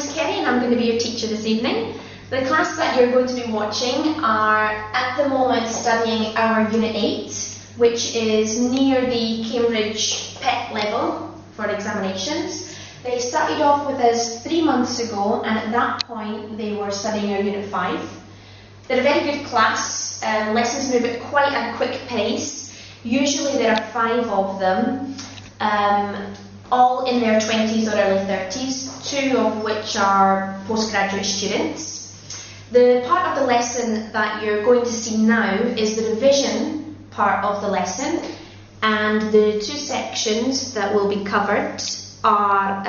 name's Kerry and I'm going to be your teacher this evening. The class that you're going to be watching are at the moment studying our Unit 8, which is near the Cambridge PET level for examinations. They started off with us 3 months ago, and at that point they were studying our Unit 5. They're a very good class. Lessons move at quite a quick pace. Usually there are 5 of them, all in their 20s or early 30s, 2 of which are postgraduate students. The part of the lesson that you're going to see now is the revision part of the lesson, and the 2 sections that will be covered are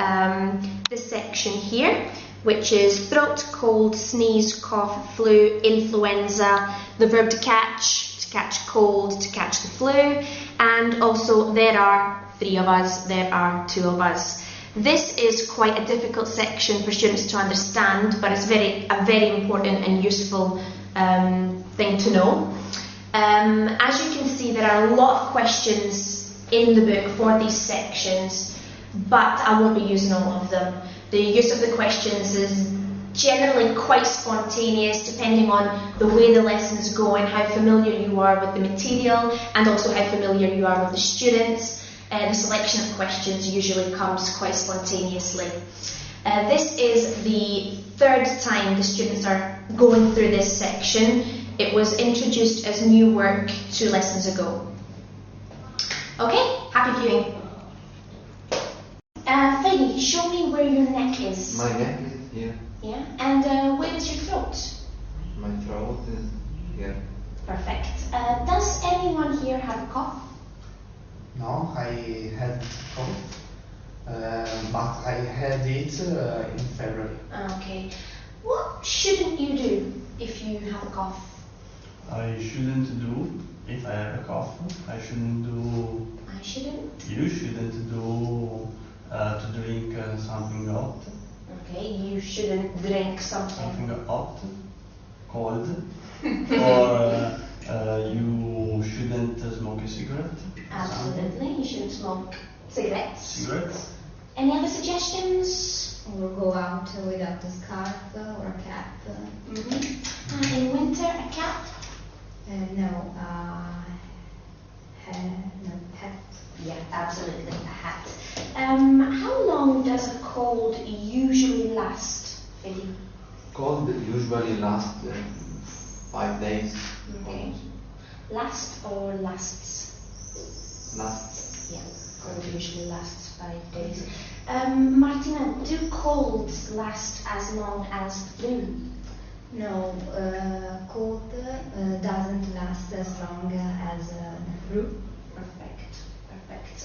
this section here, which is throat, cold, sneeze, cough, flu, influenza, the verb to catch cold, to catch the flu, and also there are 3 of us, there are 2 of us. This is quite a difficult section for students to understand, but it's a very important and useful thing to know. As you can see, there are a lot of questions in the book for these sections, but I won't be using all of them. The use of the questions is generally quite spontaneous, depending on the way the lessons go and how familiar you are with the material, and also how familiar you are with the students. The selection of questions usually comes quite spontaneously. This is the 3rd time the students are going through this section. It was introduced as new work 2 lessons ago. Okay, happy viewing. Freddy, show me where your neck is. My neck is here. Yeah, and where is your throat? My throat is here. Perfect. Does anyone here have a cough? No, I had cough, but I had it in February. Okay. What shouldn't you do if you have a cough? I shouldn't do, if I have a cough, I shouldn't do... I shouldn't? You shouldn't do to drink something hot. Okay, you shouldn't drink Something hot, cold, or you shouldn't smoke a cigarette. Absolutely, you shouldn't smoke cigarettes. Cigarettes? Any other suggestions? Or go out without a scarf or a cap. In winter, a cap? No, hat. Yeah, absolutely, a hat. How long does a cold usually last, Freddy? Cold usually lasts 5 days. Okay. Last or lasts? Lasts. Yeah, cold usually lasts 5 days. Martina, do colds last as long as flu? No, cold doesn't last as long as the flu. Perfect.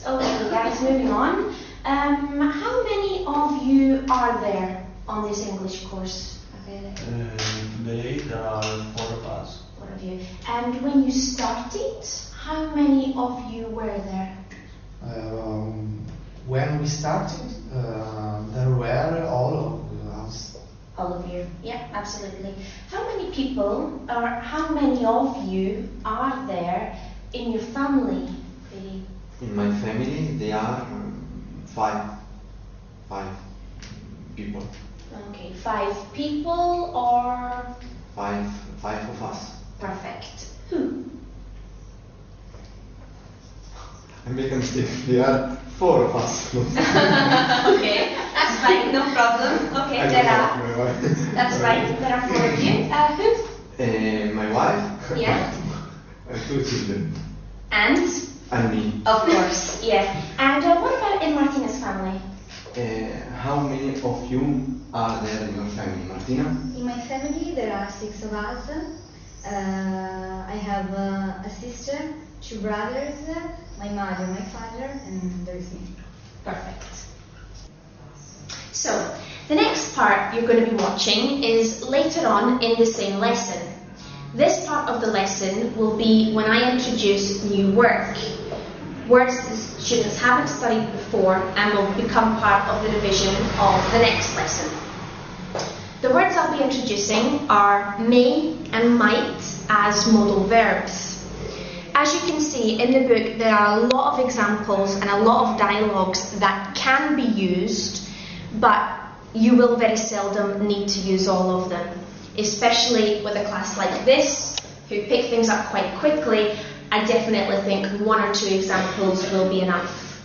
Okay, guys, moving on. How many of you are there on this English course? Today there are 4 of us. 4 of you. And when you started, how many of you were there? When we started, there were all of us. All of you. Yeah, absolutely. How many people, or how many of you are there in your family? Really? In my family, there are 5 people. Okay, 5 people or? 5 of us. Perfect. Who? I make a mistake. There are 4 of us. Okay, that's fine, no problem. Okay, that's right, there are 4 of you. Who? My wife. Yeah. And 2 children. And? And me. Of course, yeah. And what about in Martina's family? How many of you are there in your family, Martina? In my family there are 6 of us. I have a sister, 2 brothers, my mother, my father, and there is me. Perfect. So, the next part you're going to be watching is later on in the same lesson. This part of the lesson will be when I introduce new work. Words the students haven't studied before and will become part of the revision of the next lesson. The words I'll be introducing are may and might as modal verbs. As you can see in the book, there are a lot of examples and a lot of dialogues that can be used, but you will very seldom need to use all of them, especially with a class like this, who pick things up quite quickly. I definitely think 1 or 2 examples will be enough.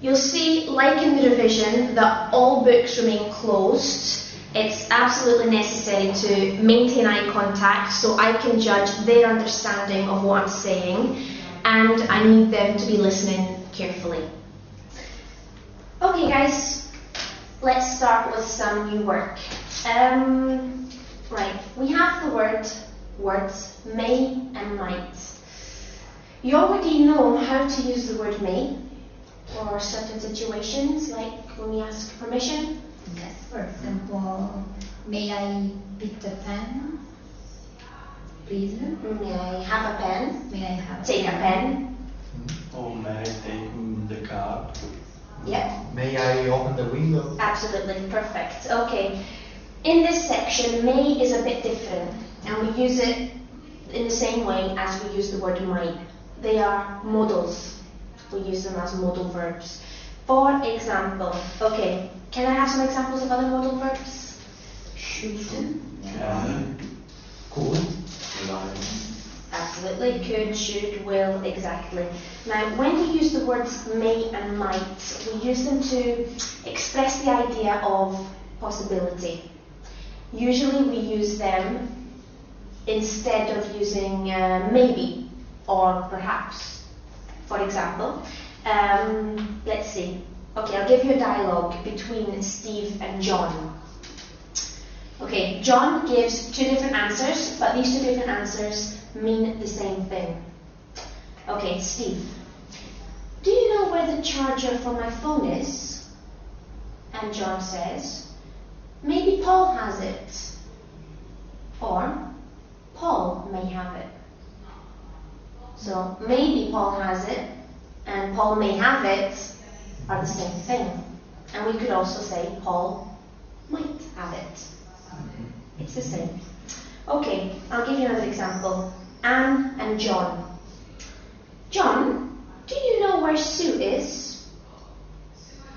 You'll see, like in the revision, that all books remain closed. It's absolutely necessary to maintain eye contact so I can judge their understanding of what I'm saying, and I need them to be listening carefully. Okay guys, let's start with some new work. Right, we have the words may and might. You already know how to use the word may for certain situations, like when we ask permission. Yes, for example, may I pick the pen? Please. May I have a pen? May I have Take a pen. Or may I take the car? Yep. May I open the window? Absolutely, perfect. Okay. In this section, may is a bit different, and we use it in the same way as we use the word might. They are modals. We use them as modal verbs. For example, okay, can I have some examples of other modal verbs? should. Could. Absolutely, could, should, will, exactly. Now, when we use the words may and might, we use them to express the idea of possibility. Usually we use them instead of using maybe or perhaps. For example, let's see. Okay, I'll give you a dialogue between Steve and John. Okay, John gives 2 different answers, but these 2 different answers mean the same thing. Okay, Steve, do you know where the charger for my phone is? And John says, maybe Paul has it. Or, Paul may have it. So, maybe Paul has it and Paul may have it are the same thing. And we could also say Paul might have it. It's the same. Okay, I'll give you another example. Anne and John. John, do you know where Sue is?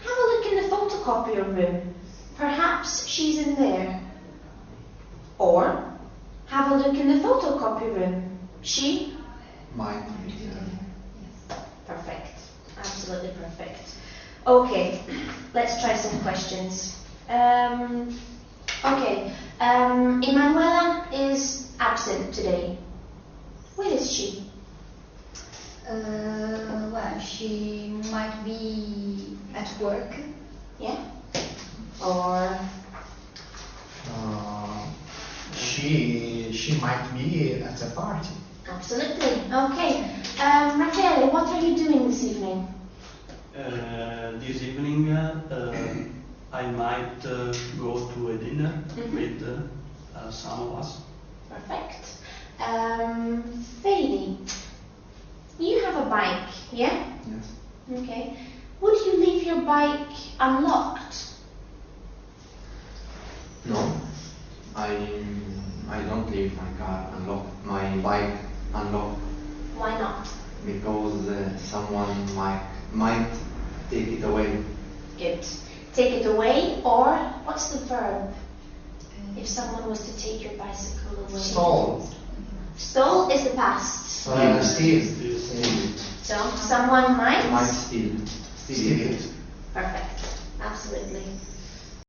Have a look in the photocopier room. Perhaps she's in there. Or, have a look in the photocopy room. She Might. Perfect. Absolutely perfect. Okay, let's try some questions. Okay, Emanuela is absent today. Where is she? Well, she might be at work. Yeah? Or She might be at a party. absolutely. Okay. Rachele, what are you doing this evening? This evening, I might go to a dinner with some of us. Perfect. Feli, you have a bike, yeah? Yes. Okay. Would you leave your bike unlocked? No. I don't leave my car unlocked, my bike unlocked, Why not? because someone might take it away. Good. Take it away, or what's the verb? If someone was to take your bicycle away. Stole. Stole is the past. Steve. So someone might. Might steal. Steal it. Perfect. Absolutely.